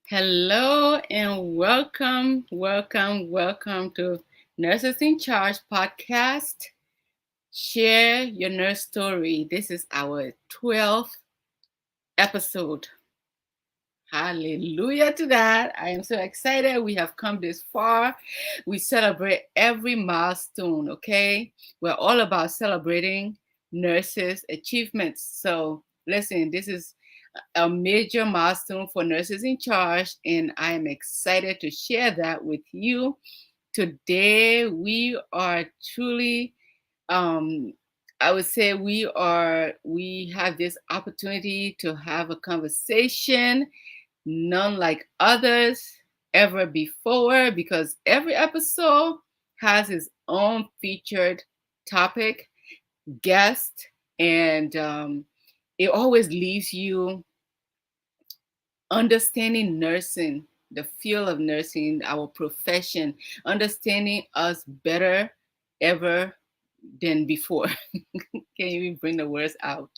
Hello and welcome to Nurses in Charge podcast. Share your nurse story. This is our 12th episode. Hallelujah to that. I am so excited. We have come this far. We celebrate every milestone, okay? We're all about celebrating nurses' achievements. So, listen, this is a major milestone for Nurses in Charge, and I am excited to share that with you. Today, we are truly, um, I would say, we have this opportunity to have a conversation, none like others ever before, because every episode has its own featured topic, guest, and it always leaves you understanding nursing, the field of nursing, our profession, understanding us better ever than before. Can't even bring the words out.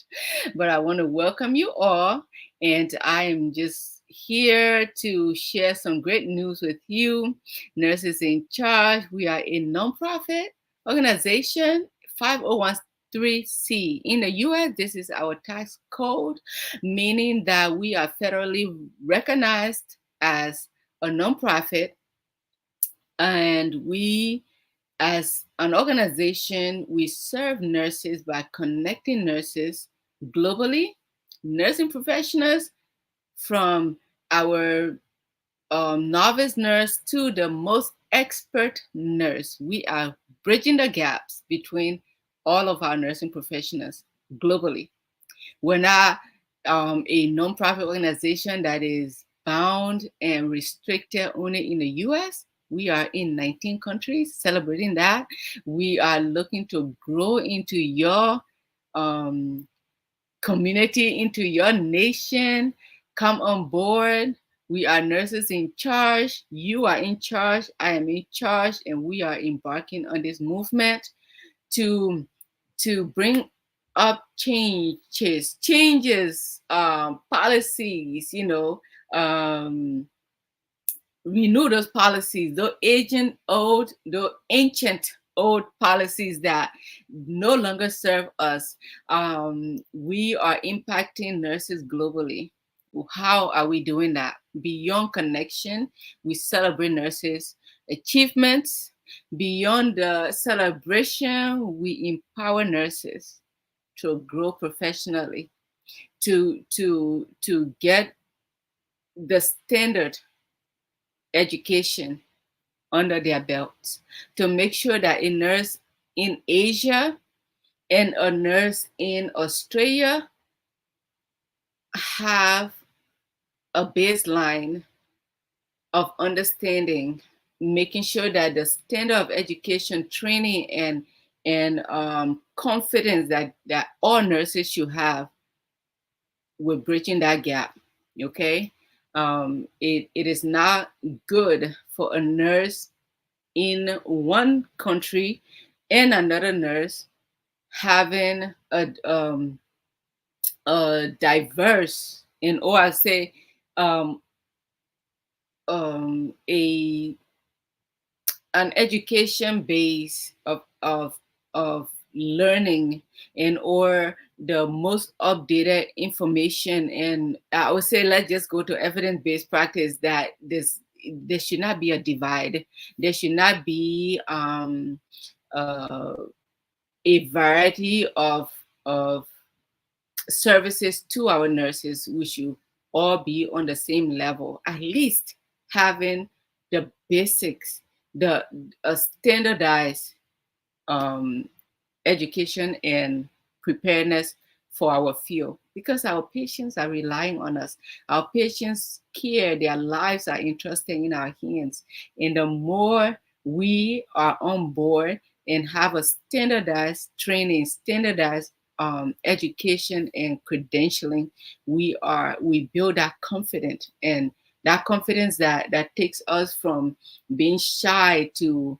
But I want to welcome you all, and I am just here to share some great news with you. Nurses in Charge, we are a nonprofit organization, 501(c). In the US, this is our tax code, meaning that we are federally recognized as a nonprofit, and we, as an organization, we serve nurses by connecting nurses globally, nursing professionals from our novice nurse to the most expert nurse. We are bridging the gaps between all of our nursing professionals globally. We're not a nonprofit organization that is bound and restricted only in the US. We are in 19 countries celebrating that. We are looking to grow into your um, community, into your nation. Come on board. We are nurses in charge. You are in charge. I am in charge. And we are embarking on this movement to bring up changes, policies, renew those policies, those ancient old policies that no longer serve us. We are impacting nurses globally. How are we doing that? Beyond connection, we celebrate nurses' achievements. Beyond the celebration, we empower nurses to grow professionally, to get the standard education under their belts, to make sure that a nurse in Asia and a nurse in Australia have a baseline of understanding, making sure that the standard of education, training, and confidence that all nurses should have, we're bridging that gap. Okay, it is not good for a nurse in one country and another nurse having a diverse, and or I say um, a an education base of learning, and or the most updated information. And I would say, let's just go to evidence-based practice, that there should not be a divide. There should not be uh, a variety of services to our nurses. We should all be on the same level, at least having the basics, the standardized education and preparedness for our field, because our patients are relying on us. Our patients care, their lives are entrusted in our hands. And the more we are on board and have a standardized training, standardized education and credentialing, we build that confidence, and that confidence that takes us from being shy to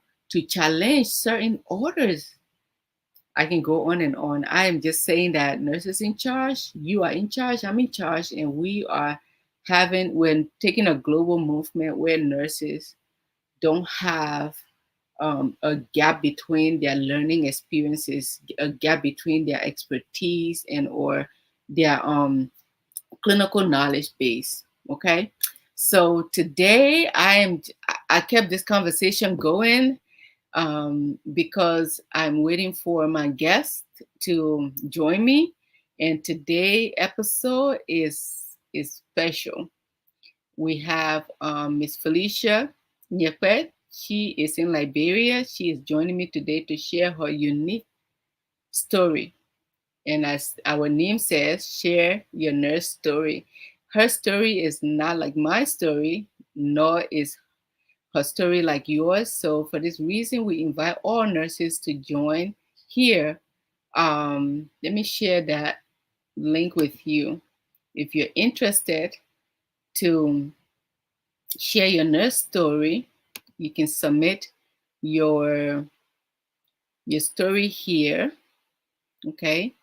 challenge certain orders. I can go on and on. I am just saying that nurses in charge, you are in charge, I'm in charge, and we are we're taking a global movement where nurses don't have a gap between their learning experiences, a gap between their expertise and or their clinical knowledge base. Okay, so today I kept this conversation going because I'm waiting for my guest to join me, and today episode is special. We have Miss Felecia Nyeekpee. She is in Liberia. She is joining me today to share her unique story. And as our name says, share your nurse story. Her story is not like my story, nor is her story like yours. So for this reason, we invite all nurses to join here. Let me share that link with you. If you're interested to share your nurse story, you can submit your story here. Okay.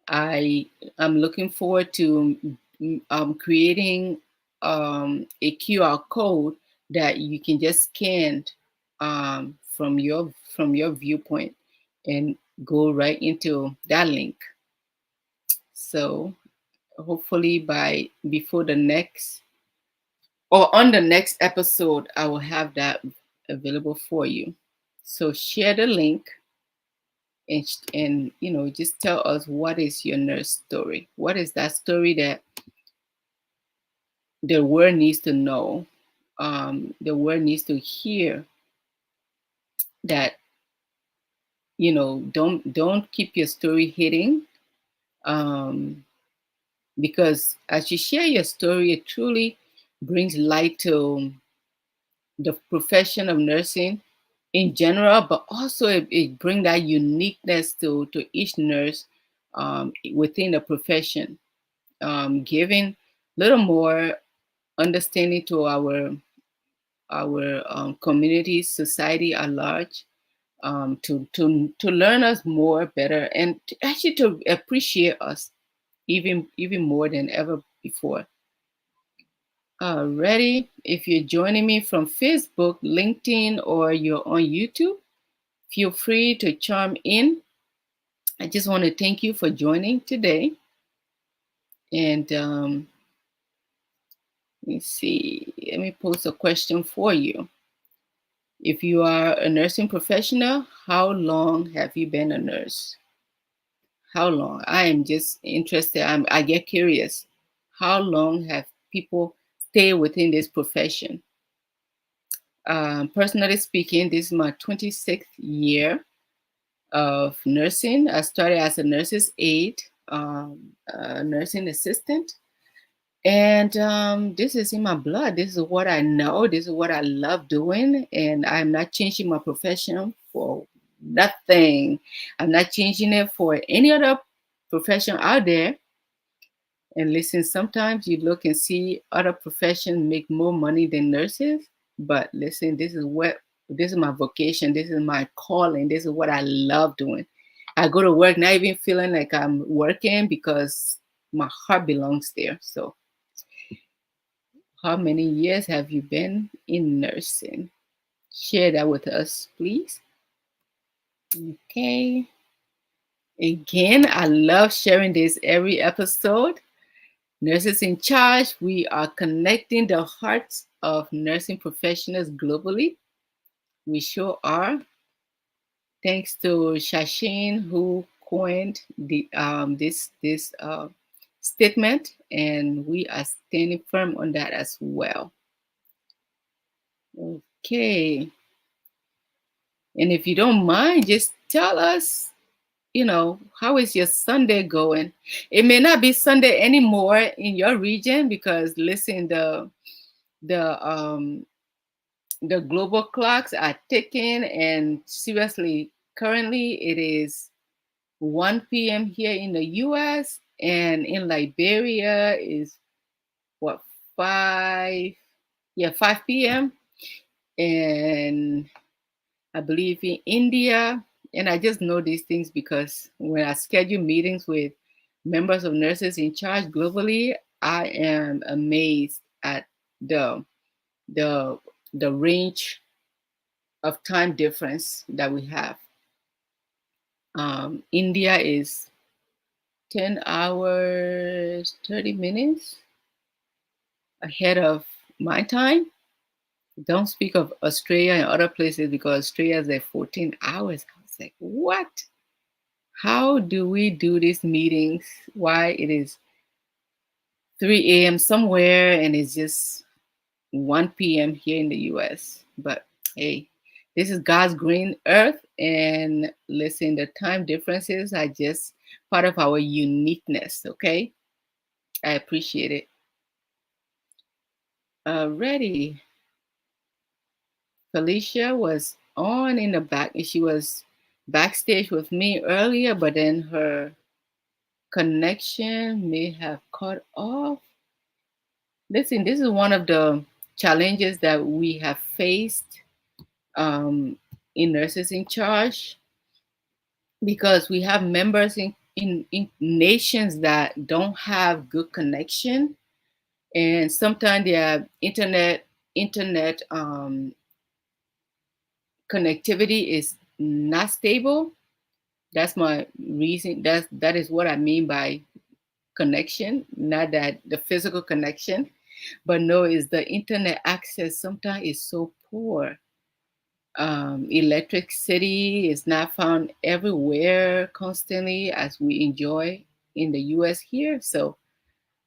I am looking forward to creating a QR code that you can just scan from your viewpoint and go right into that link. So hopefully before the next or on the next episode, I will have that available for you. So share the link and just tell us, what is your nurse story? What is that story that the world needs to know? The world needs to hear that, don't keep your story hidden, because as you share your story, it truly brings light to the profession of nursing in general, but also it brings that uniqueness to each nurse within the profession, giving a little more understanding to our community, society at large, to learn us more better, and actually to appreciate us even more than ever before. Alrighty, if you're joining me from Facebook, LinkedIn, or you're on YouTube, feel free to chime in. I just want to thank you for joining today. And let me see, let me pose a question for you. If you are a nursing professional, how long have you been a nurse? How long? I am just interested. I get curious. How long have people stayed within this profession? Personally speaking, this is my 26th year of nursing. I started as a nurse's aide, a nursing assistant. And this is in my blood. This is what I know. This is what I love doing. And I'm not changing my profession for nothing. I'm not changing it for any other profession out there. And listen, sometimes you look and see other professions make more money than nurses. But listen, this is my vocation. This is my calling. This is what I love doing. I go to work not even feeling like I'm working because my heart belongs there. So how many years have you been in nursing? Share that with us, please. Okay. Again, I love sharing this every episode. Nurses in Charge, we are connecting the hearts of nursing professionals globally. We sure are. Thanks to Shashin, who coined this statement, and we are standing firm on that as well. Okay. And if you don't mind, just tell us, how is your Sunday going? It may not be Sunday anymore in your region because listen, the global clocks are ticking, and seriously, currently it is 1 p.m. here in the US, and in Liberia is what, 5 5 p.m. and I believe in India. And I just know these things because when I schedule meetings with members of Nurses in Charge globally, I am amazed at the the the range of time difference that we have. India is 10 hours 30 minutes ahead of my time. Don't speak of Australia and other places because Australia is like 14 hours. I was like, what? How do we do these meetings? Why it is 3 a.m. somewhere and it's just 1 p.m. here in the US? But hey, this is God's green earth. And listen, the time differences are just part of our uniqueness, okay? I appreciate it. Ready. Felecia was on in the back. She was backstage with me earlier, but then her connection may have cut off. Listen, this is one of the challenges that we have faced in Nurses in Charge because we have members in nations that don't have good connection, and sometimes their internet connectivity is not stable. That's my reason. That is what I mean by connection, not that the physical connection, but no, is the internet access sometimes is so poor. Electricity is not found everywhere constantly as we enjoy in the US here. So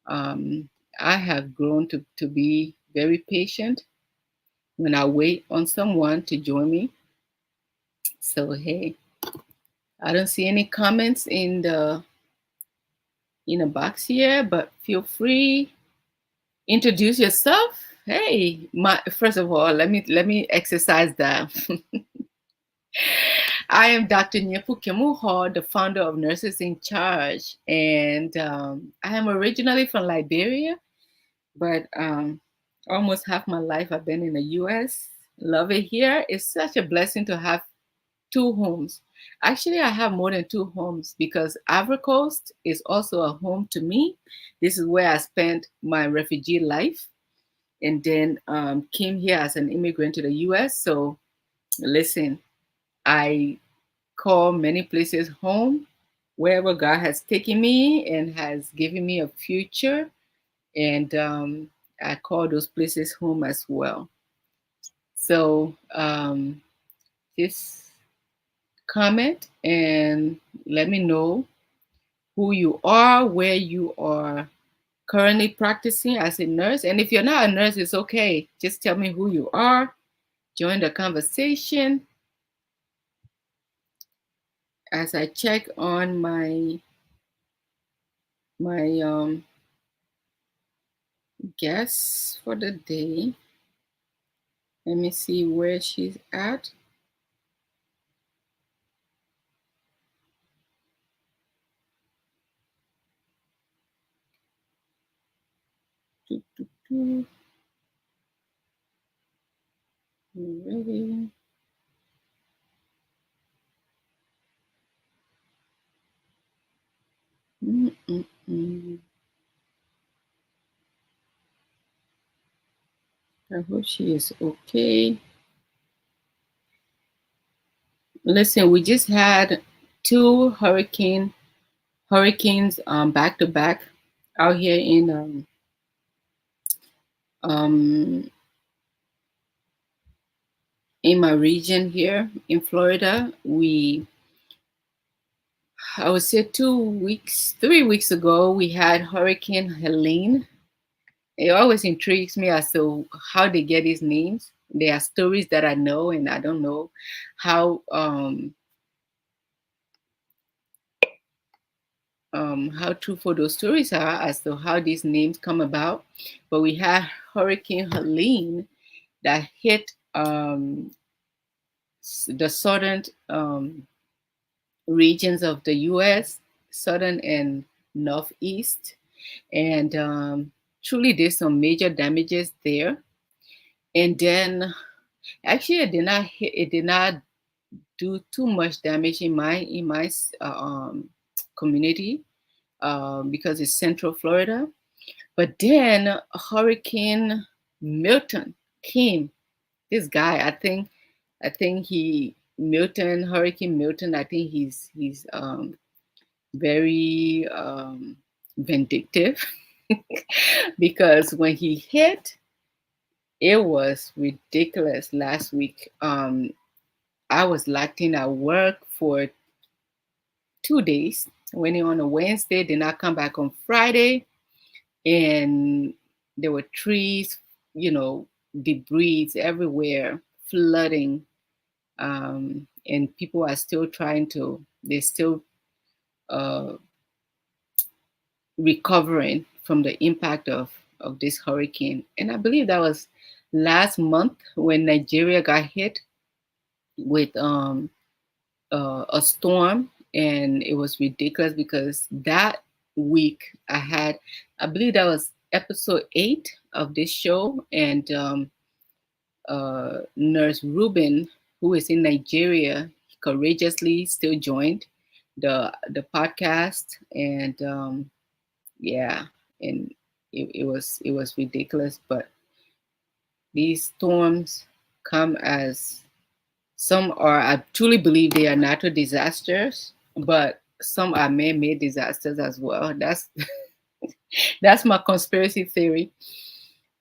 um, I have grown to be very patient when I wait on someone to join me. So hey, I don't see any comments in a box here, but feel free. Introduce yourself. Hey, my first of all, let me exercise that. I am Dr. Nyeekpee-Bendoe, the founder of Nurses in Charge, and I am originally from Liberia, but almost half my life I've been in the U.S. Love it here. It's such a blessing to have two homes. Actually, I have more than two homes because Ivory Coast is also a home to me. This is where I spent my refugee life and then came here as an immigrant to the US. So listen, I call many places home, wherever God has taken me and has given me a future. And I call those places home as well. So just comment and let me know who you are, where you are currently practicing as a nurse. And if you're not a nurse, it's okay. Just tell me who you are, join the conversation. As I check on my guest for the day, let me see where she's at. Ready? Mm-mm-mm. I hope she is okay. Listen, we just had two hurricanes back to back out here um, in my region here in Florida. I would say 2 weeks, 3 weeks ago, we had Hurricane Helene. It always intrigues me as to how they get these names. There are stories that I know and I don't know how truthful those stories are as to how these names come about. But we had Hurricane Helene that hit the southern regions of the U.S., southern and northeast, and truly did some major damages there. And then, actually, it did not do too much damage in my community because it's Central Florida. But then Hurricane Milton came. This guy, I think he Milton, Hurricane Milton. I think he's very vindictive because when he hit, it was ridiculous last week. I was locked in at work for 2 days. Went in on a Wednesday, did not come back on Friday, and there were trees, debris everywhere, flooding, and people are still they're still uh, recovering from the impact of this hurricane. And I believe that was last month when Nigeria got hit with a storm, and it was ridiculous because that week I believe that was episode 8 of this show, and Nurse Ruben, who is in Nigeria, courageously still joined the podcast, and yeah, and it was ridiculous. But these storms come as some are, I truly believe they are natural disasters, but some are man-made disasters as well. That's my conspiracy theory.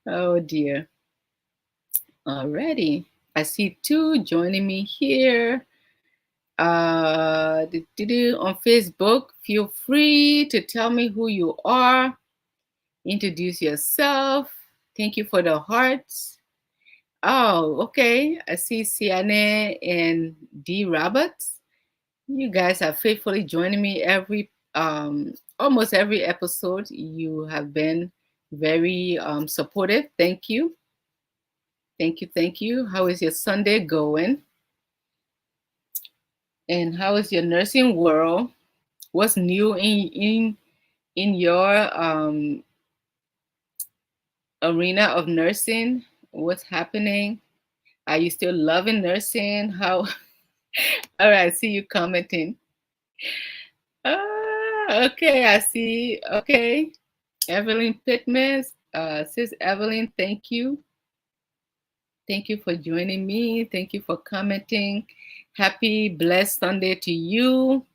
Oh dear. Alrighty. I see two joining me here. On Facebook. Feel free to tell me who you are. Introduce yourself. Thank you for the hearts. Oh, okay. I see Siane and D Roberts. You guys are faithfully joining me almost every episode. You have been very supportive. Thank you. Thank you. Thank you. How is your Sunday going? And how is your nursing world? What's new in your arena of nursing? What's happening? Are you still loving nursing? How? All right, see you commenting. Okay, I see. Okay, Evelyn Pittman, sis Evelyn, thank you. Thank you for joining me. Thank you for commenting. Happy blessed Sunday to you.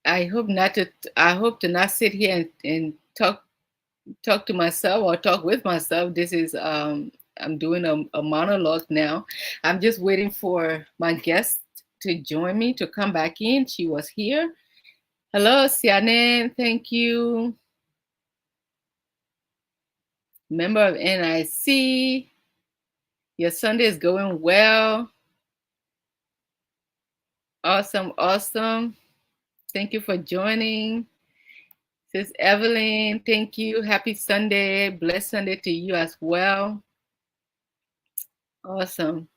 I hope to not sit here and talk to myself or talk with myself. This is I'm doing a monologue now. I'm just waiting for my guest to join me to come back in. She was here. Hello, Sianen. Thank you. Member of NIC. Your Sunday is going well. Awesome, awesome. Thank you for joining. Sis Evelyn, thank you. Happy Sunday. Blessed Sunday to you as well. Awesome.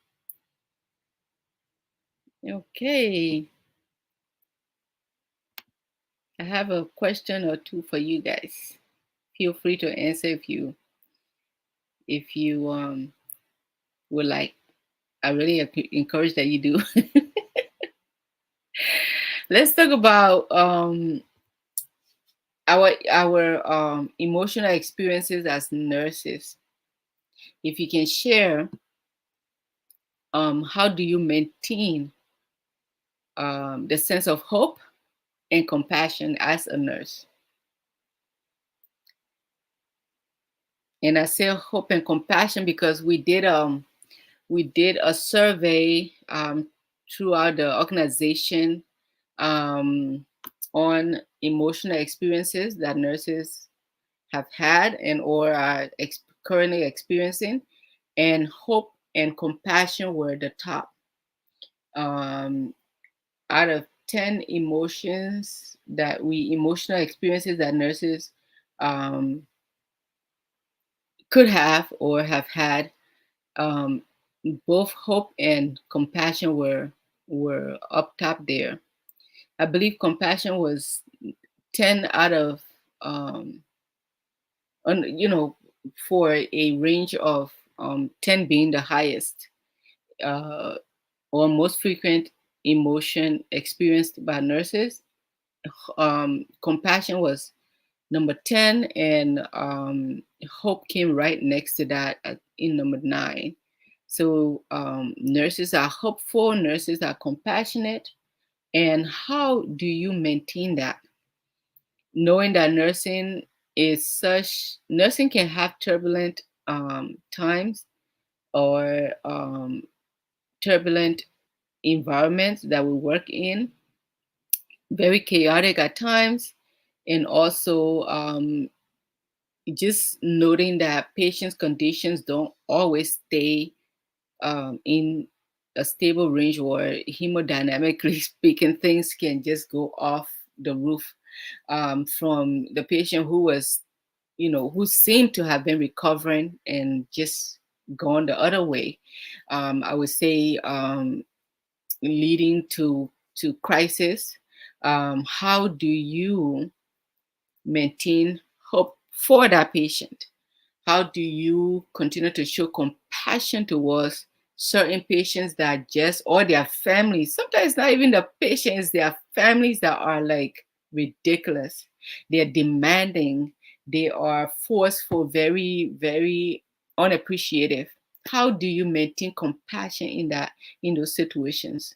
Okay. I have a question or two for you guys. Feel free to answer if you would like. I really encourage that you do. Let's talk about our emotional experiences as nurses. If you can share, how do you maintain the sense of hope and compassion as a nurse? And I say hope and compassion because we did a survey throughout the organization on emotional experiences that nurses have had and or are currently experiencing, and hope and compassion were the top. Out of 10 emotional experiences that nurses could have or have had, both hope and compassion were up top there. I believe compassion was 10 out of for a range of 10 being the highest uh, or most frequent emotion experienced by nurses. Compassion was number 10, and hope came right next to that in number 9. So nurses are hopeful, nurses are compassionate. And how do you maintain that? Knowing that nursing can have turbulent times, or turbulent environments that we work in, very chaotic at times, and also just noting that patients' conditions don't always stay in a stable range, or hemodynamically speaking, things can just go off the roof, from the patient who was, who seemed to have been recovering and just gone the other way. I would say, leading to crisis. How do you maintain hope for that patient? How do you continue to show compassion towards certain patients that just, or their families? Sometimes not even the patients, their families that are like ridiculous. They're demanding, they are forceful, very, very unappreciative. How do you maintain compassion in those situations?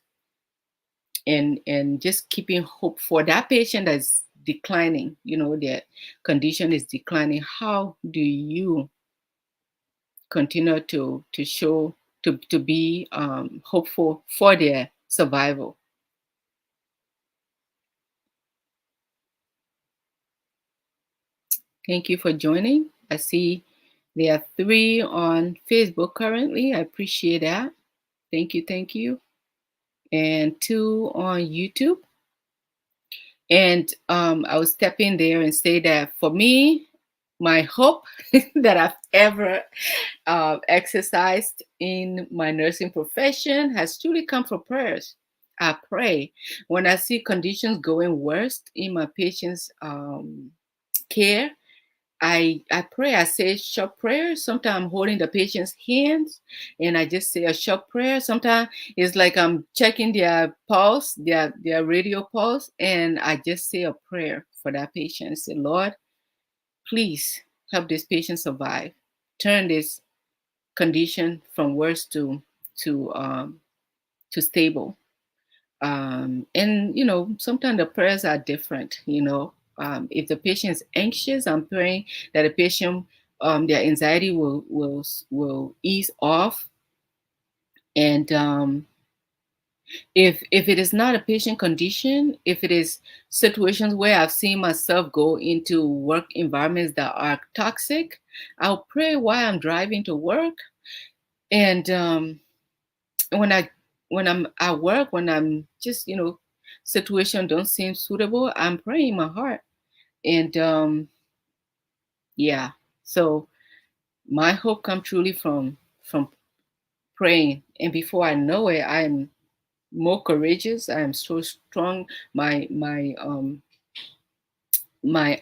And just keeping hope for that patient that's declining, their condition is declining. How do you continue to show, to be hopeful for their survival? Thank you for joining. I see there are 3 on Facebook currently. I appreciate that. Thank you, thank you. And 2 on YouTube. And I will step in there and say that for me, my hope that I've ever exercised in my nursing profession has truly come from prayers. I pray when I see conditions going worst in my patients' care. I pray. I say short prayers. Sometimes I'm holding the patient's hands and I just say a short prayer. Sometimes it's like I'm checking their pulse, their radio pulse, and I just say a prayer for that patient. Say, Lord, please help this patient survive. Turn this condition from worse to to stable. And sometimes the prayers are different. If the patient is anxious, I'm praying that the patient, their anxiety will ease off. And if it is not a patient condition, if it is situations where I've seen myself go into work environments that are toxic, I'll pray while I'm driving to work. And when I when I'm at work, when I'm just, situation don't seem suitable, I'm praying in my heart. And yeah, so my hope come truly from praying. And before I know it, I'm more courageous. I am so strong. My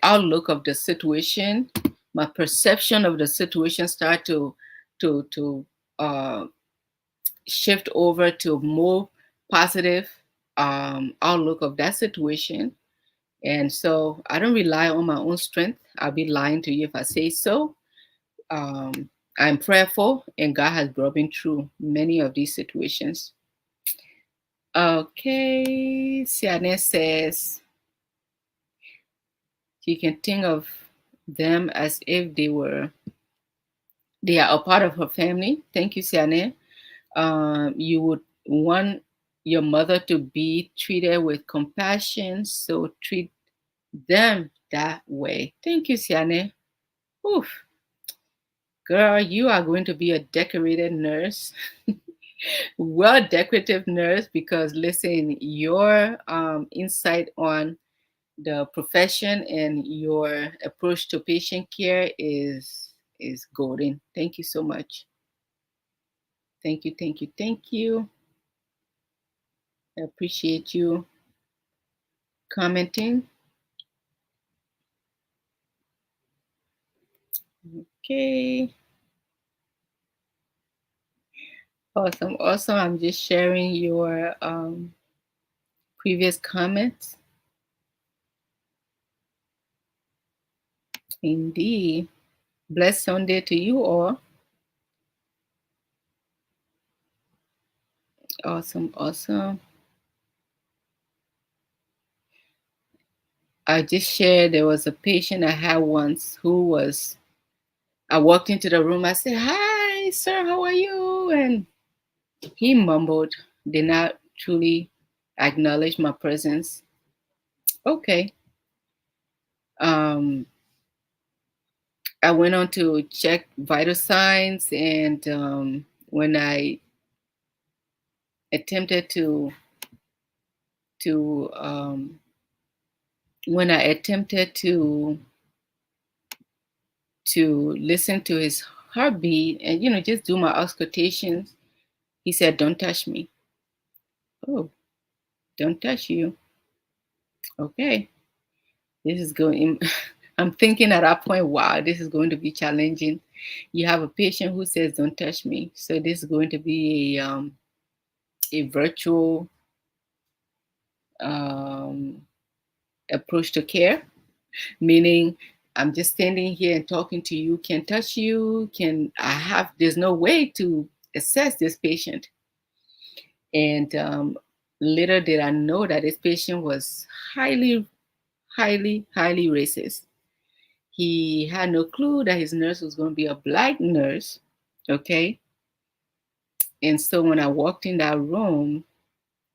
outlook of the situation, my perception of the situation start to shift over to more positive outlook of that situation. And so I don't rely on my own strength. I'll be lying to you if I say so. I'm prayerful, and God has brought me through many of these situations. Okay, Siane says she can think of them as if they are a part of her family. Thank you, Siane. You would want your mother to be treated with compassion, so treat them that way. Thank you, Siane. Oof, girl, you are going to be a decorated nurse. Well, decorative nurse, because listen, your insight on the profession and your approach to patient care is golden. Thank you so much. Thank you, thank you, thank you. I appreciate you commenting. Okay. Awesome, awesome. I'm just sharing your previous comments. Indeed. Blessed Sunday to you all. Awesome, awesome. I just shared there was a patient I had once who was, I walked into the room. I said, "Hi, sir, how are you?" And he mumbled, did not truly acknowledge my presence. Okay. Um, I went on to check vital signs, and when I attempted to when I attempted to listen to his heartbeat and just do my auscultations, he said, "Don't touch me." Oh, don't touch you. Okay, this is going. I'm thinking at that point, wow, this is going to be challenging. You have a patient who says, "Don't touch me," so this is going to be a virtual um, approach to care, meaning I'm just standing here and talking to you, can't touch you, there's no way to assess this patient. And little did I know that this patient was highly, highly, highly racist. He had no clue that his nurse was going to be a black nurse. Okay. And so when I walked in that room,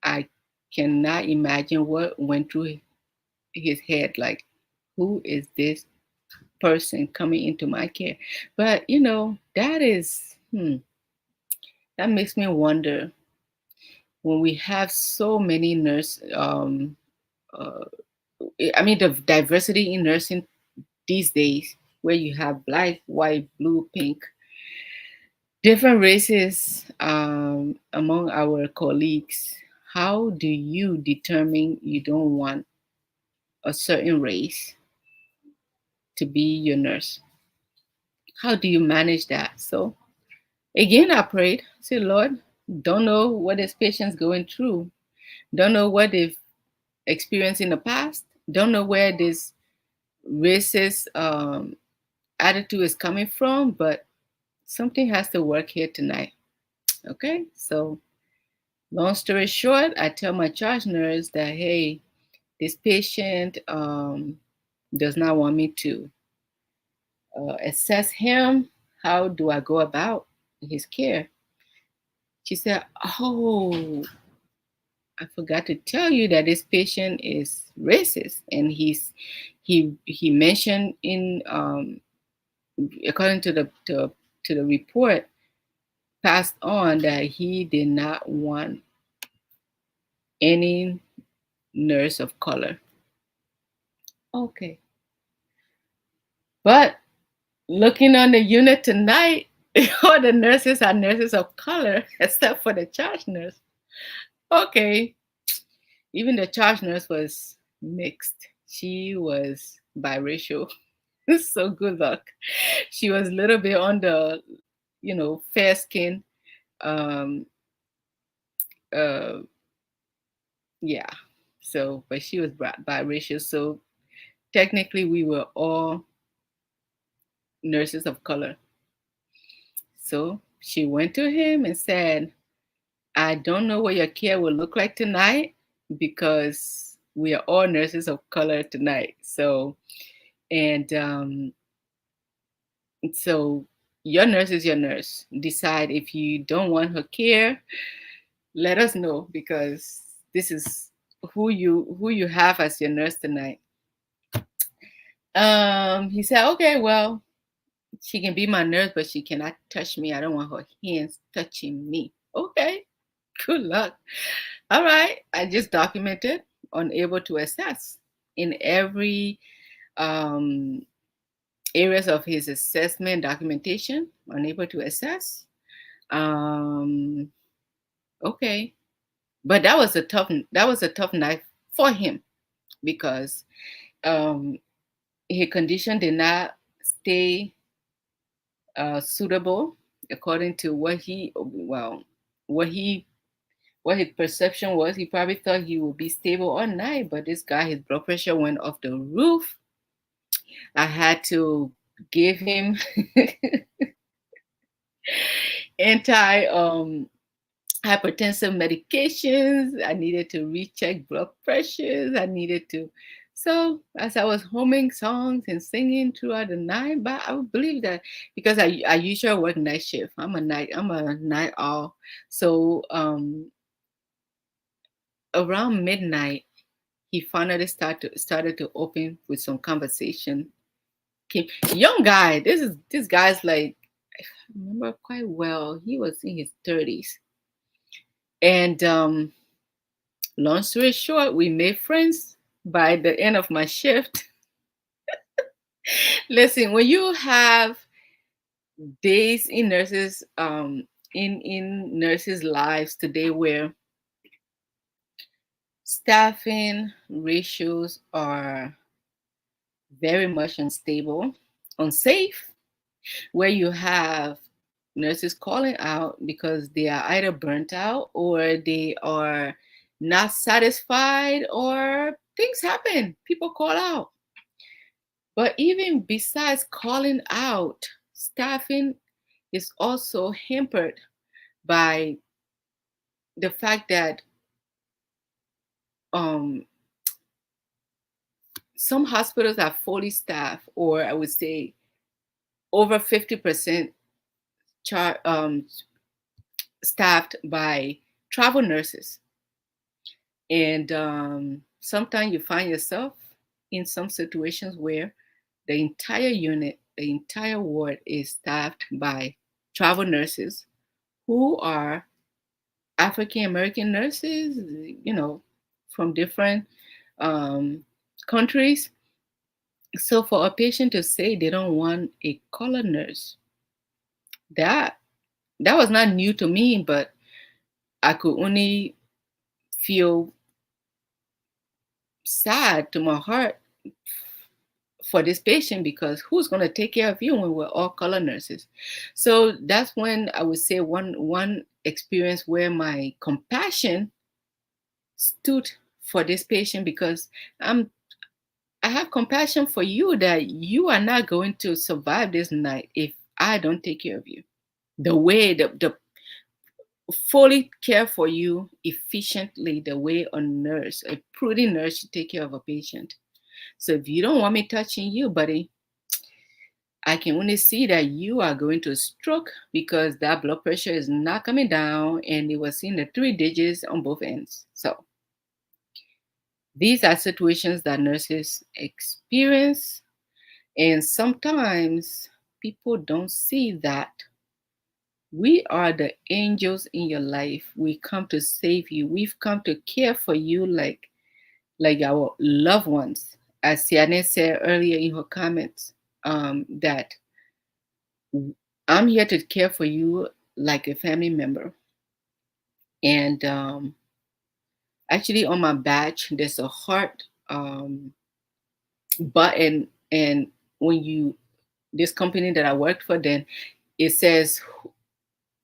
I cannot imagine what went through his head. Like, who is this person coming into my care? But that makes me wonder, when we have so many uh, I mean, the diversity in nursing these days, where you have black, white, blue, pink, different races among our colleagues. How do you determine you don't want a certain race to be your nurse? How do you manage that? So again, I prayed, say, "Lord, don't know what this patient's going through. Don't know what they've experienced in the past. Don't know where this racist attitude is coming from, but something has to work here tonight." Okay, so long story short, I tell my charge nurse that, "Hey, this patient does not want me to assess him. How do I go about his care?" She said, "Oh, I forgot to tell you that this patient is racist, and he mentioned in according to the report passed on, that he did not want any nurse of color." Okay, but looking on the unit tonight, all the nurses are nurses of color except for the charge nurse. Okay, even the charge nurse was mixed. She was biracial. So good luck. She was a little bit on the, fair skin. Um, uh, yeah. So, but she was biracial. So technically, we were all nurses of color. So she went to him and said, "I don't know what your care will look like tonight, because we are all nurses of color tonight. And so your nurse is your nurse. Decide if you don't want her care. Let us know, because this is who you have as your nurse tonight." He said, "Okay, well, she can be my nurse, but she cannot touch me. I don't want her hands touching me." Okay, good luck. All right, I just documented unable to assess in every um, areas of his assessment documentation. Unable to assess. Um, okay, but that was a tough night for him, because um, his condition did not stay suitable according to what he what his perception was. He probably thought he would be stable all night, but this guy, his blood pressure went off the roof. I had to give him anti hypertensive medications. I needed to recheck blood pressures. I needed to. So as I was humming songs and singing throughout the night, but I would believe that because I usually work night shift. I'm a night owl. So around midnight, he finally started to open with some conversation. Young guy. This guy's like, I remember quite well. He was in his 30s. And long story short, we made friends by the end of my shift. Listen, when you have days in nurses, in nurses' lives today where staffing ratios are very much unstable, unsafe, where you have nurses calling out because they are either burnt out or they are not satisfied or things happen. People call out. But even besides calling out, staffing is also hampered by the fact that um, some hospitals are fully staffed, or I would say over 50% staffed by travel nurses. And sometimes you find yourself in some situations where the entire unit, the entire ward is staffed by travel nurses who are African American nurses, from different um, countries. So for a patient to say they don't want a color nurse, that that was not new to me, but I could only feel sad to my heart for this patient because who's going to take care of you when we're all color nurses? So that's when I would say one experience where my compassion stood for this patient because I have compassion for you that you are not going to survive this night if I don't take care of you. The way the fully care for you efficiently, the way a nurse, a prudent nurse should take care of a patient. So if you don't want me touching you, buddy, I can only see that you are going to stroke because that blood pressure is not coming down and it was in the 3 digits on both ends. So these are situations that nurses experience. And sometimes people don't see that we are the angels in your life. We come to save you. We've come to care for you like our loved ones. As Siane said earlier in her comments, that I'm here to care for you like a family member. And actually, on my badge, there's a heart button. And when this company that I worked for, then it says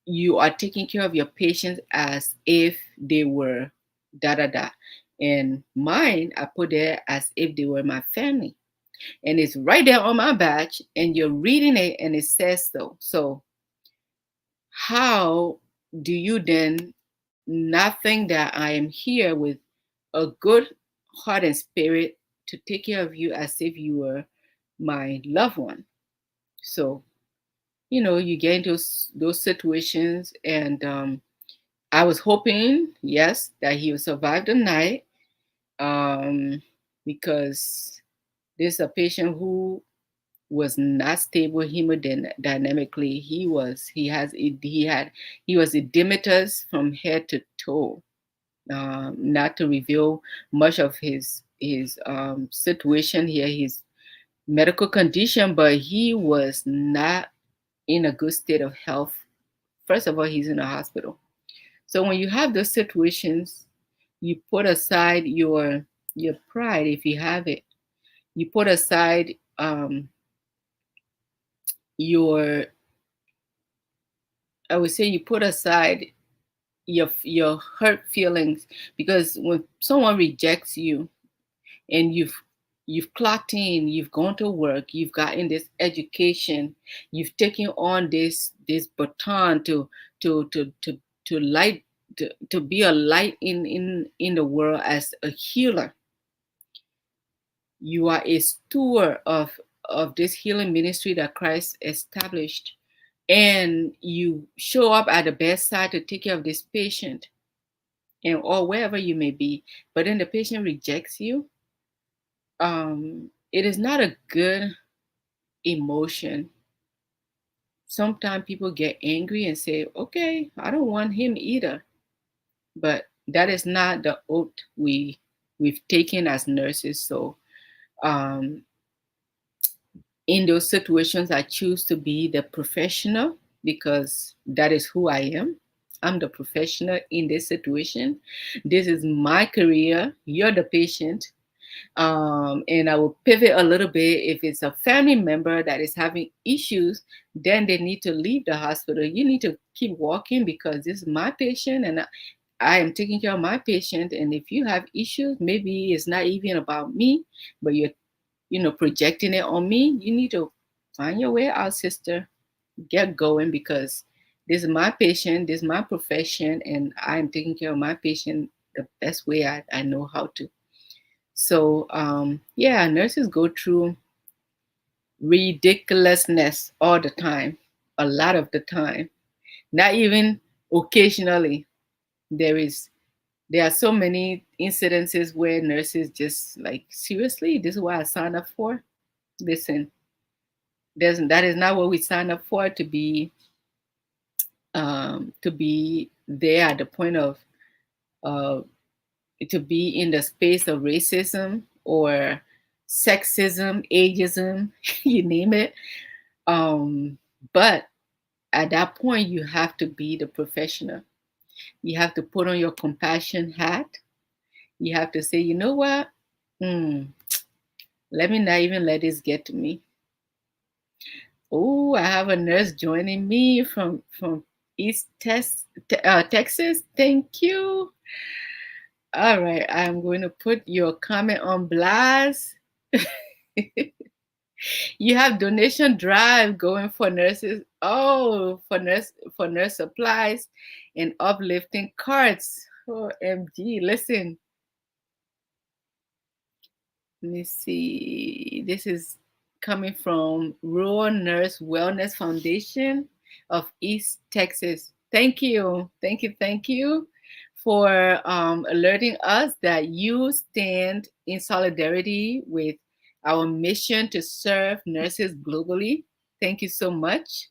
you are taking care of your patients as if they were da da da. And mine, I put there as if they were my family. And it's right there on my badge, and you're reading it, and it says so. So, how do you then not think that I am here with a good heart and spirit to take care of you as if you were my loved one? So, you get into those situations, and I was hoping, yes, that he would survive the night, um, because this is a patient who was not stable hemodynamically. He was edematous from head to toe. Not to reveal much of his situation here, his medical condition, but he was not in a good state of health. First of all, he's in a hospital. So when you have those situations, you put aside your pride if you have it. You put aside your I would say you put aside your hurt feelings, because when someone rejects you and you've clocked in, you've gone to work, you've gotten this education, you've taken on this baton to light to be a light in the world as a healer. You are a steward of this healing ministry that Christ established, and you show up at the bedside to take care of this patient, and or wherever you may be, but then the patient rejects you. It is not a good emotion. Sometimes people get angry and say, okay, I don't want him either. But that is not the oath we've taken as nurses. So um, in those situations, I choose to be the professional because that is who I am. I'm the professional in this situation. This is my career. You're the patient. And I will pivot a little bit. If it's a family member that is having issues, then they need to leave the hospital. You need to keep walking because this is my patient and I am taking care of my patient. And if you have issues, maybe it's not even about me, but you're projecting it on me. You need to find your way out, sister. Get going because this is my patient, this is my profession, and I'm taking care of my patient the best way I know how to. So yeah, nurses go through ridiculousness all the time, a lot of the time. Not even occasionally. There are so many incidences where nurses just like, seriously, this is what I signed up for. Listen, that is not what we signed up for, to be there at the point of uh, to be in the space of racism or sexism, ageism, you name it. But at that point, you have to be the professional. You have to put on your compassion hat. You have to say, you know what? Let me not even let this get to me. Oh, I have a nurse joining me from Texas. Thank you. All right, I'm going to put your comment on blast. You have donation drive going for nurses. Oh, for nurse supplies and uplifting cards. OMG, listen. Let me see. This is coming from Rural Nurse Wellness Foundation of East Texas. Thank you. Thank you. Thank you for alerting us that you stand in solidarity with our mission to serve nurses globally. Thank you so much.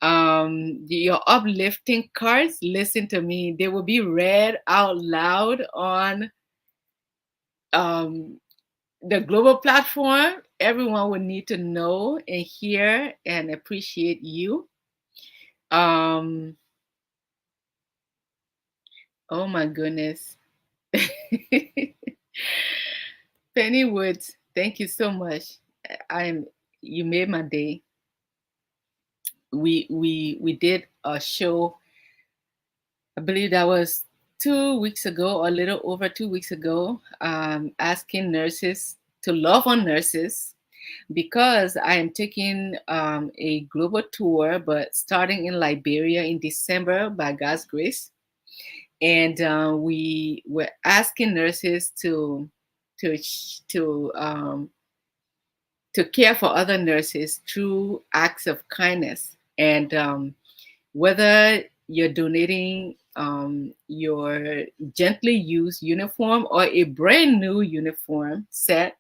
Your uplifting cards, listen to me, they will be read out loud on um, the global platform. Everyone will need to know and hear and appreciate you. Um, oh my goodness. Penny Woods, thank you so much. You made my day. We did a show, I believe that was 2 weeks ago, or a little over 2 weeks ago, asking nurses to love on nurses because I am taking a global tour, but starting in Liberia in December by God's grace. And we were asking nurses to to care for other nurses through acts of kindness. And whether you're donating your gently used uniform or a brand new uniform set,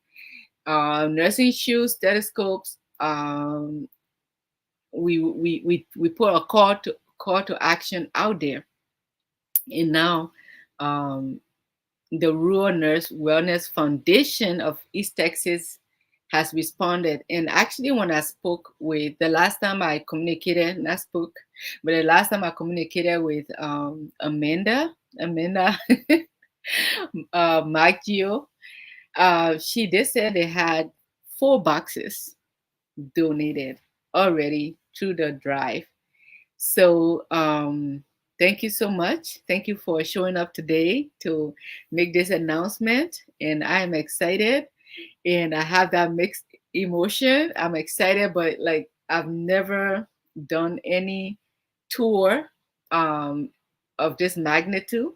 nursing shoes, stethoscopes, we put a call to action out there. And now the Rural Nurse Wellness Foundation of East Texas has responded. And actually, when I spoke with the last time I communicated, not spoke, but the last time I communicated with Amanda Maggio, she did say they had 4 boxes donated already through the drive. So thank you so much. Thank you for showing up today to make this announcement. And I am excited. and I have that mixed emotion. I'm excited, but like I've never done any tour um, of this magnitude.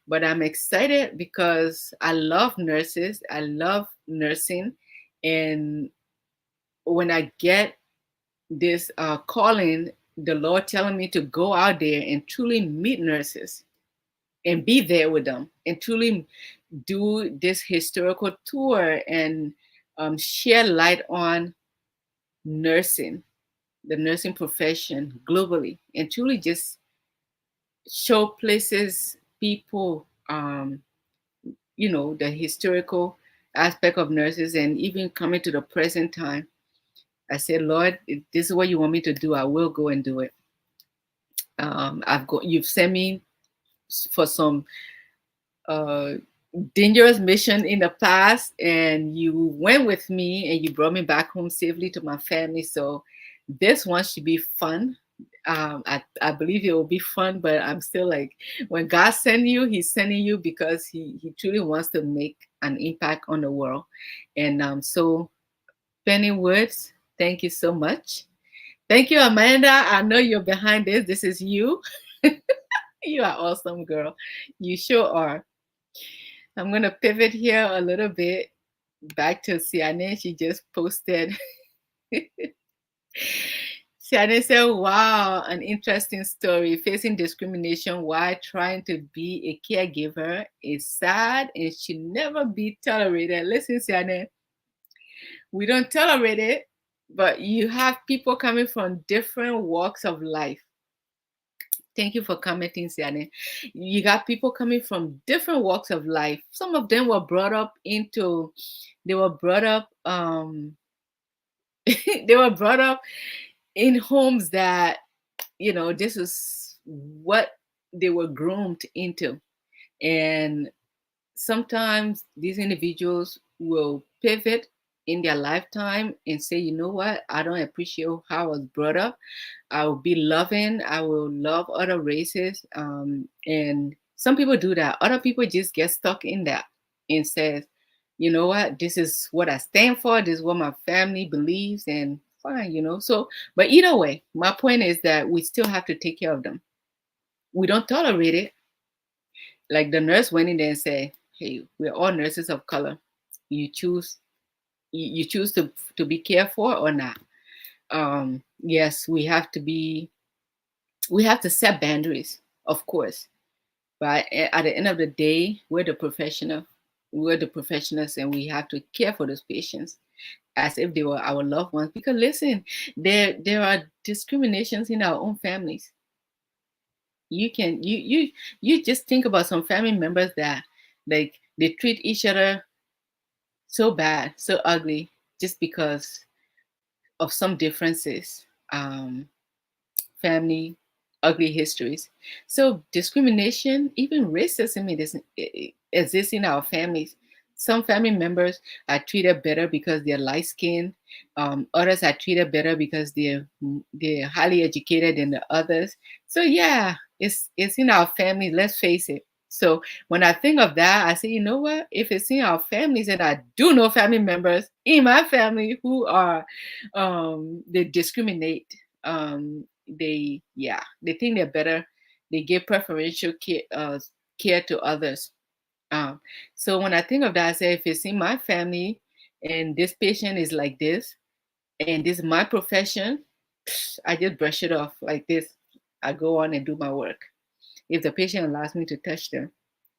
But I'm excited because I love nurses. I love nursing, and when I get this calling, the Lord telling me to go out there and truly meet nurses and be there with them and truly do this historical tour and share light on nursing, the nursing profession globally, and truly just show places, people, the historical aspect of nurses, and even coming to the present time. I said, Lord, if this is what you want me to do, I will go and do it. You've sent me for some uh, dangerous mission in the past, and you went with me and you brought me back home safely to my family. So this one should be fun. I believe it will be fun, but I'm still like, when God sends you, He's sending you because He truly wants to make an impact on the world. And so, Penny Woods, thank you so much. Thank you, Amanda. I know you're behind this. This is you. You are awesome, girl. You sure are. I'm going to pivot here a little bit back to Siane. She just posted. Siane said, wow, an interesting story. Facing discrimination while trying to be a caregiver is sad and should never be tolerated. Listen, Siane, we don't tolerate it, but you have people coming from different walks of life. Thank you for commenting, Siane. You got people coming from different walks of life. Some of them were brought up into, they were brought up, they were brought up in homes that, this is what they were groomed into. And sometimes these individuals will pivot in their lifetime and say, you know what, I don't appreciate how I was brought up. I will be loving. I will love other races. And some people do that. Other people just get stuck in that and says, you know what, this is what I stand for. This is what my family believes, and fine. So, but either way, my point is that we still have to take care of them. We don't tolerate it. Like the nurse went in there and said, hey, we're all nurses of color. You choose you choose to be cared for or not. Yes, we have to set boundaries, of course. But at the end of the day, we're the professionals, and we have to care for those patients as if they were our loved ones. Because listen, there are discriminations in our own families. You just think about some family members that, like, they treat each other so bad, so ugly, just because of some differences. Family ugly histories. So discrimination, even racism, it exists in our families. Some family members are treated better because they're light skinned. Others are treated better because they're highly educated than the others. So yeah, it's in our family. Let's face it. So when I think of that, I say, you know what? If it's in our families, and I do know family members in my family who are, they discriminate. They think they're better. They give preferential care to others. Um, so when I think of that, I say, if it's in my family and this patient is like this, and this is my profession, I just brush it off like this. I go on and do my work. If the patient allows me to touch them,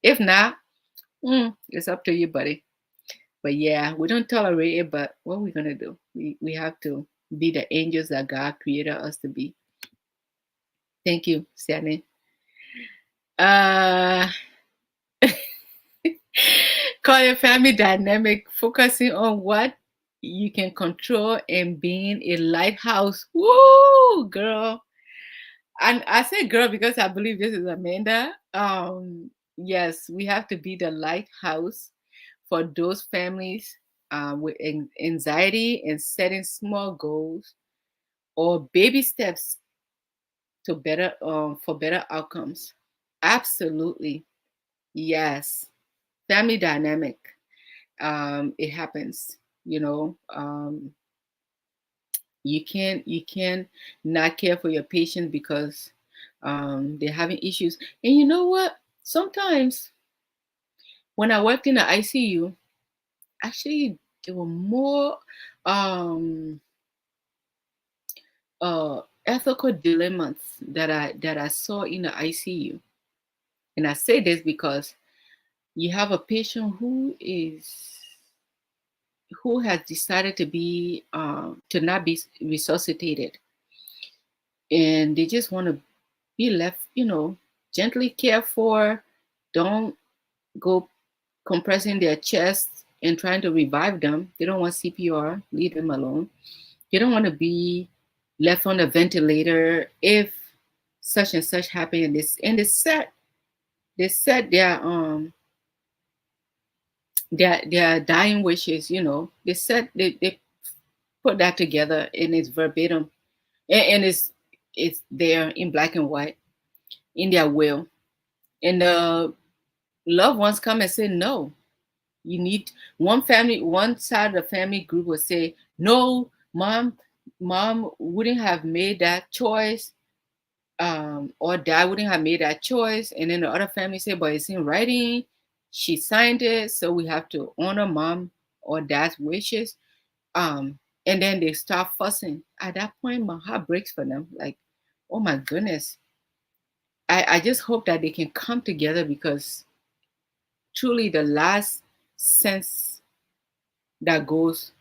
if not, it's up to you, buddy. But yeah, we don't tolerate it. But what are we gonna do? We have to be the angels that God created us to be. Thank you, Siane. Uh, call your family dynamic, focusing on what you can control and being a lighthouse. Woo, girl. And I say girl because I believe this is Amanda. Yes, we have to be the lighthouse for those families with anxiety, and setting small goals or baby steps to better for better outcomes. Absolutely. Yes. Family dynamic. It happens, you know. You can't not care for your patient because they're having issues. And you know what? Sometimes when I worked in the ICU, actually there were more um, ethical dilemmas that I saw in the ICU. And I say this because you have a patient who has decided to not be resuscitated, and they just want to be left, gently cared for. Don't go compressing their chest and trying to revive them. They don't want CPR. Leave them alone. They don't want to be left on a ventilator if such and such happened. They set their dying wishes. They put that together, and it's verbatim, and it's there in black and white in their will. And the loved ones come and say no. You need one side of the family group will say no. Mom wouldn't have made that choice, or dad wouldn't have made that choice. And then the other family say, but it's in writing, she signed it, so we have to honor mom or dad's wishes. And then they start fussing. At that point, my heart breaks for them. Like, oh my goodness. I just hope that they can come together, because truly the last sense that goes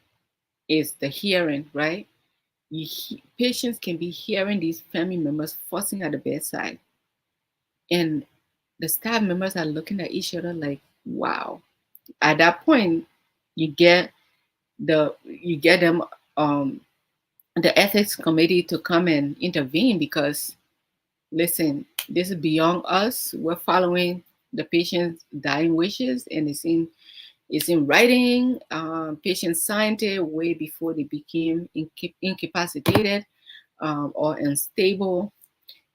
is the hearing, right? Patients can be hearing these family members fussing at the bedside, and the staff members are looking at each other like, wow. At that point, you get them, the ethics committee to come and intervene, because listen, this is beyond us. We're following the patient's dying wishes, and it's in writing. Patients signed it way before they became incapacitated, or unstable.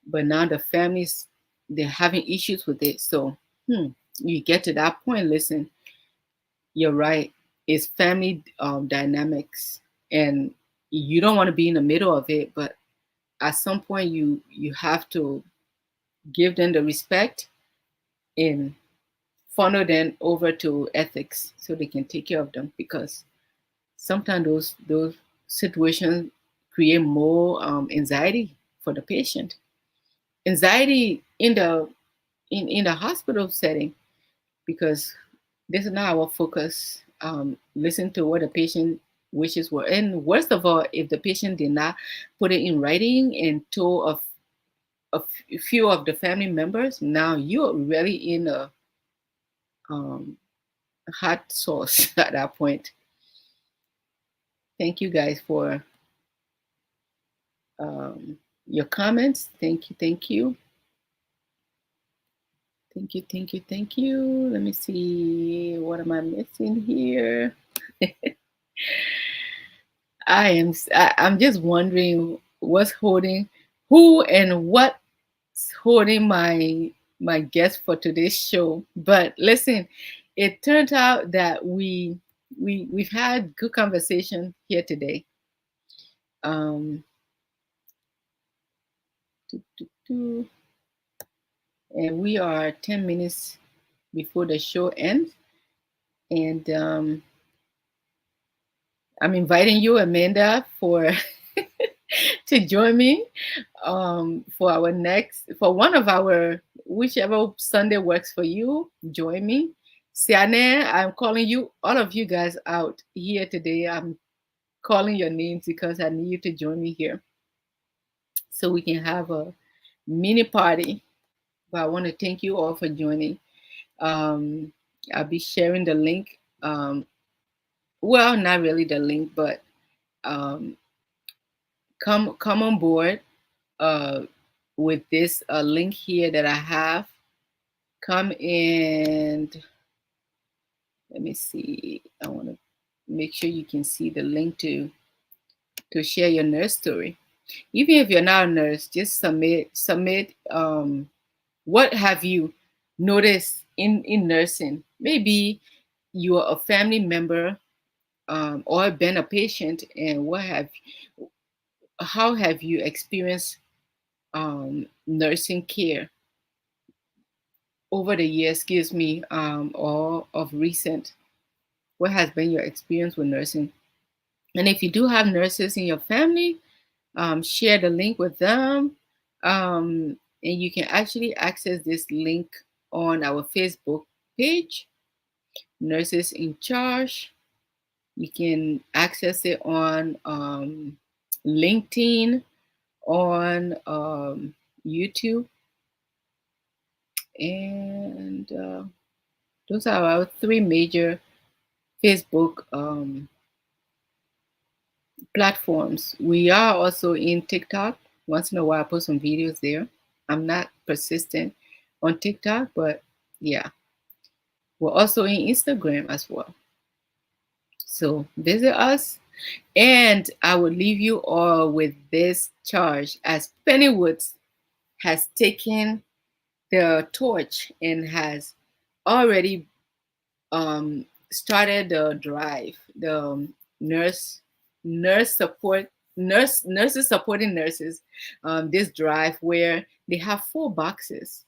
But now the families, they're having issues with it. So you get to that point. Listen, you're right. It's family dynamics, and you don't want to be in the middle of it. But at some point, you have to give them the respect and funnel them over to ethics so they can take care of them, because sometimes those situations create more anxiety for the patient. Anxiety in the hospital setting, because this is not our focus. Listen to what the patient wishes were, and worst of all, if the patient did not put it in writing and told a few of the family members, now you're really in a um, hot sauce at that point. Thank you guys for your comments. Thank you, thank you. Thank you, thank you, thank you. Let me see. What am I missing here? I'm just wondering who and what's holding my guest for today's show. But listen, it turned out that we've had good conversation here today. Um, doo, doo, doo. And we are 10 minutes before the show ends. And I'm inviting you, Amanda, to join me for one of our, whichever Sunday works for you. Join me. Siane, I'm calling you, all of you guys out here today. I'm calling your names because I need you to join me here so we can have a mini party. But I want to thank you all for joining. Um, I'll be sharing the link. Well, not really the link, but um, come on board with this link here that I have. Come and let me see. I want to make sure you can see the link to share your nurse story. Even if you're not a nurse, just submit. What have you noticed in nursing? Maybe you are a family member or been a patient, and how have you experienced nursing care over the years, excuse me, or of recent? What has been your experience with nursing? And if you do have nurses in your family, share the link with them. And you can actually access this link on our Facebook page, Nurses in Charge. You can access it on LinkedIn, on YouTube, and those are our three major Facebook platforms. We are also in TikTok. Once in a while, I post some videos there. I'm not persistent on TikTok, but yeah, we're also in Instagram as well. So visit us. And I will leave you all with this charge, as Pennywood has taken the torch and has already started the drive, the nurses supporting nurses, this drive where they have 4 boxes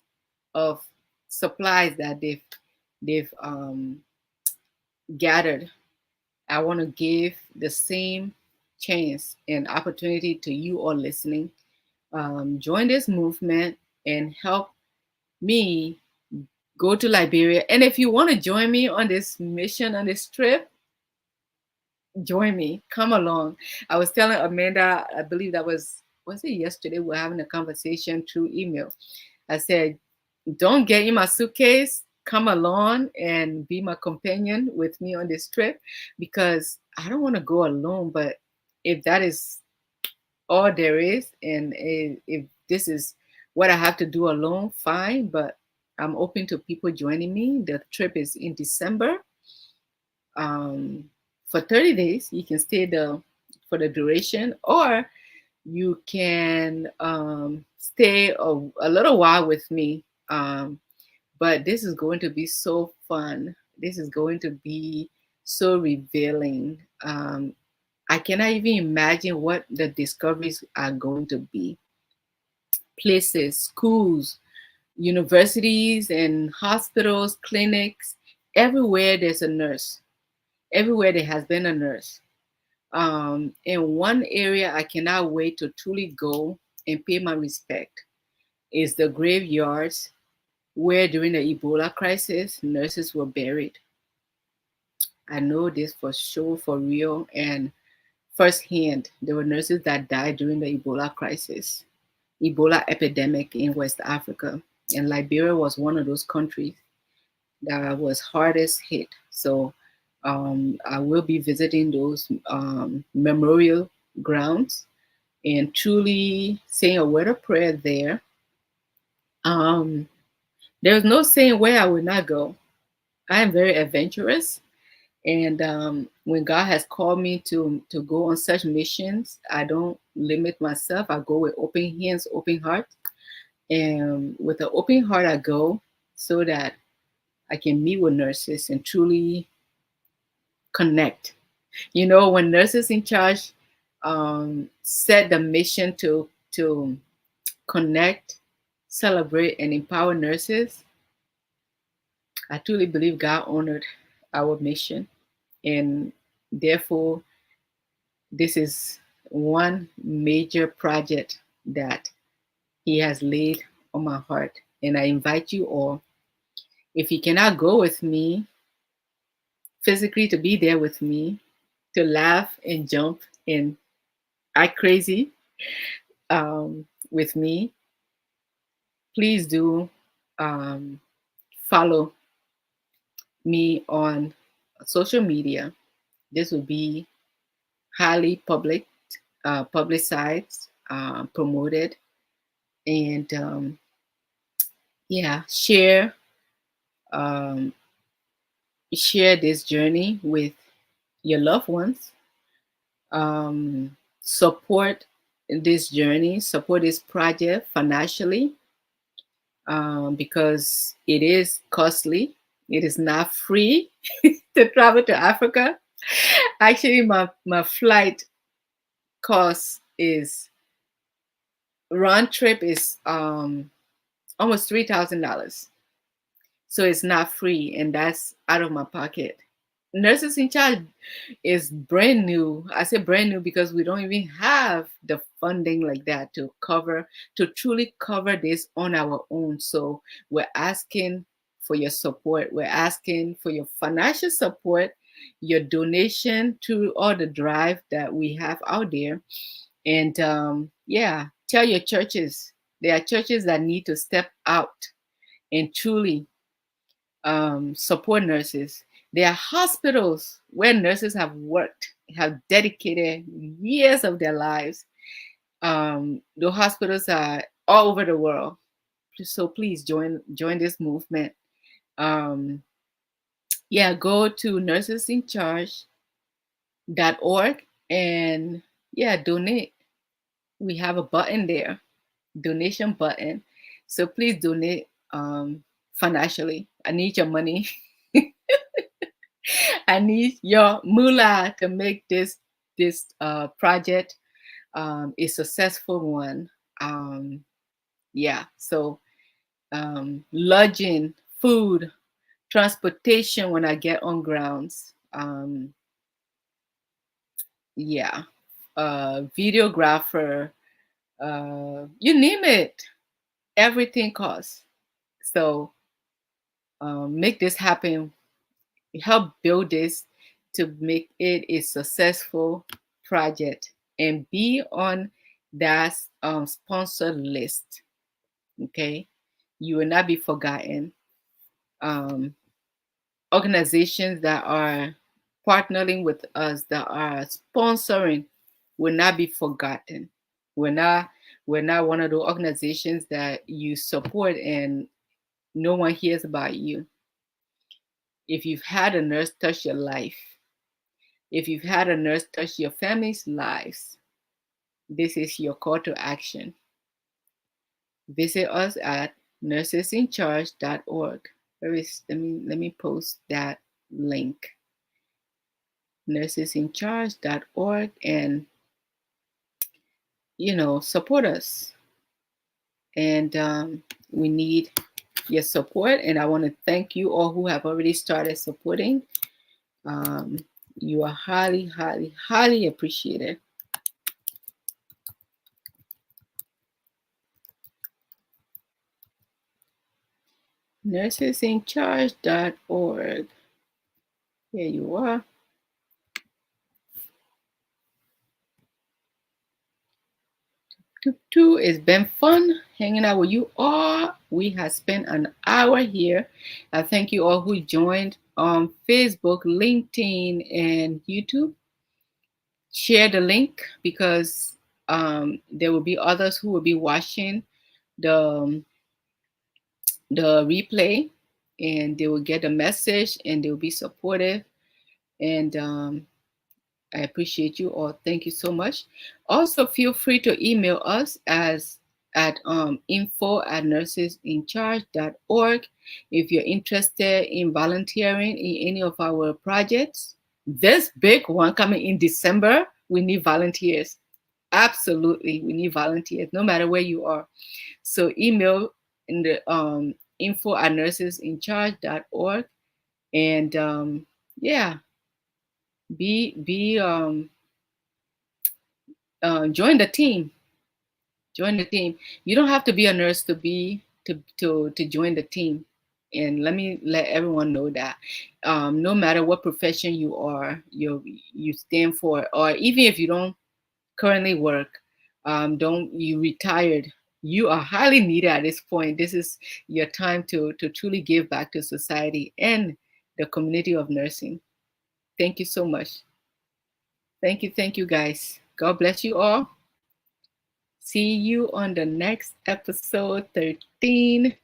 of supplies that they've gathered. I want to give the same chance and opportunity to you all listening. Join this movement and help me go to Liberia. And if you want to join me on this mission, on this trip, join me. Come along. I was telling Amanda, I believe that was it yesterday? We're having a conversation through email. I said, don't get in my suitcase. Come along and be my companion with me on this trip, because I don't want to go alone. But if that is all there is, and if this is what I have to do alone, fine. But I'm open to people joining me. The trip is in December. For 30 days. You can stay for the duration, or you can stay a little while with me. But this is going to be so fun. This is going to be so revealing. I cannot even imagine what the discoveries are going to be. Places, schools, universities, and hospitals, clinics, everywhere there's a nurse. Everywhere there has been a nurse. In one area I cannot wait to truly go and pay my respect is the graveyards where during the Ebola crisis, nurses were buried. I know this for sure, for real, and firsthand. There were nurses that died during the Ebola crisis, Ebola epidemic in West Africa. And Liberia was one of those countries that was hardest hit. So I will be visiting those memorial grounds and truly saying a word of prayer there. There's no saying where I will not go. I am very adventurous. And when God has called me to go on such missions, I don't limit myself. I go with open hands, open heart. And with an open heart, I go so that I can meet with nurses and truly connect. You know, when Nurses in Charge set the mission to connect, celebrate, and empower nurses, I truly believe God honored our mission. And therefore, this is one major project that He has laid on my heart. And I invite you all, if you cannot go with me physically, to be there with me, to laugh and jump and act crazy with me. Please do follow me on social media. This will be highly publicized, promoted, and yeah, um, share this journey with your loved ones. Support this journey, support this project financially, because it is costly. It is not free to travel to Africa. Actually, my flight cost is round trip is almost $3,000. So it's not free, and that's out of my pocket. Nurses in Charge is brand new. I say brand new because we don't even have the funding like that to truly cover this on our own. So we're asking for your support. We're asking for your financial support, your donation to all the drive that we have out there. And yeah, tell your churches. There are churches that need to step out and truly support nurses. There are hospitals where nurses have worked, have dedicated years of their lives. The hospitals are all over the world. So please join this movement. Um, yeah, go to nursesinCharge.org and yeah, donate. We have a button there, donation button. So please donate financially. I need your money. I need your moolah to make this project a successful one. Yeah, so lodging, food, transportation when I get on grounds. Yeah, videographer, you name it, everything costs. So make this happen, help build this to make it a successful project and be on that sponsored list. Okay, you will not be forgotten. Um, Organizations that are partnering with us, that are sponsoring, will not be forgotten. We're not we're not one of those organizations that you support and no one hears about you. If you've had a nurse touch your life, if you've had a nurse touch your family's lives, this is your call to action. Visit us at nursesincharge.org. Let me post that link. Nursesincharge.org, and support us. And we need your support. And I want to thank you all who have already started supporting. Um, you are highly, highly, highly appreciated. Nursesincharge.org. Here you are. It's been fun hanging out with you all. We have spent an hour here. I thank you all who joined on Facebook, LinkedIn, and YouTube. Share the link because there will be others who will be watching the the replay, and they will get a message and they will be supportive. And I appreciate you all. Thank you so much. Also, feel free to email us at info@nursesincharge.org if you're interested in volunteering in any of our projects. This big one coming in December, we need volunteers. Absolutely, we need volunteers, no matter where you are. So email in the info@nursesincharge.org, and yeah, be join the team. Join the team. You don't have to be a nurse to join the team. And let me let everyone know that no matter what profession you are, you stand for, or even if you don't currently work, don't you retired, you are highly needed at this point. This is your time to truly give back to society and the community of nursing. Thank you so much. Thank you guys. God bless you all. See you on the next episode 13.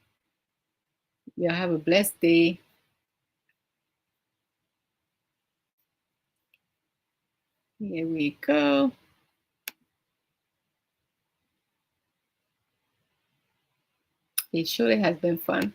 Y'all have a blessed day. Here we go. It surely has been fun.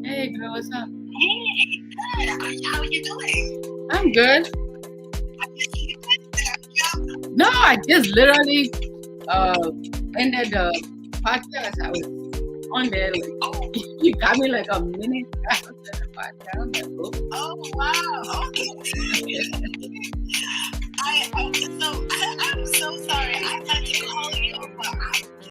Hey, girl, what's up? Hey, good. How are you doing? I'm good. No, I just literally ended the podcast. I was on there. Like, Oh, you got me like a minute after the podcast. I'm like, oh. oh wow. Okay. I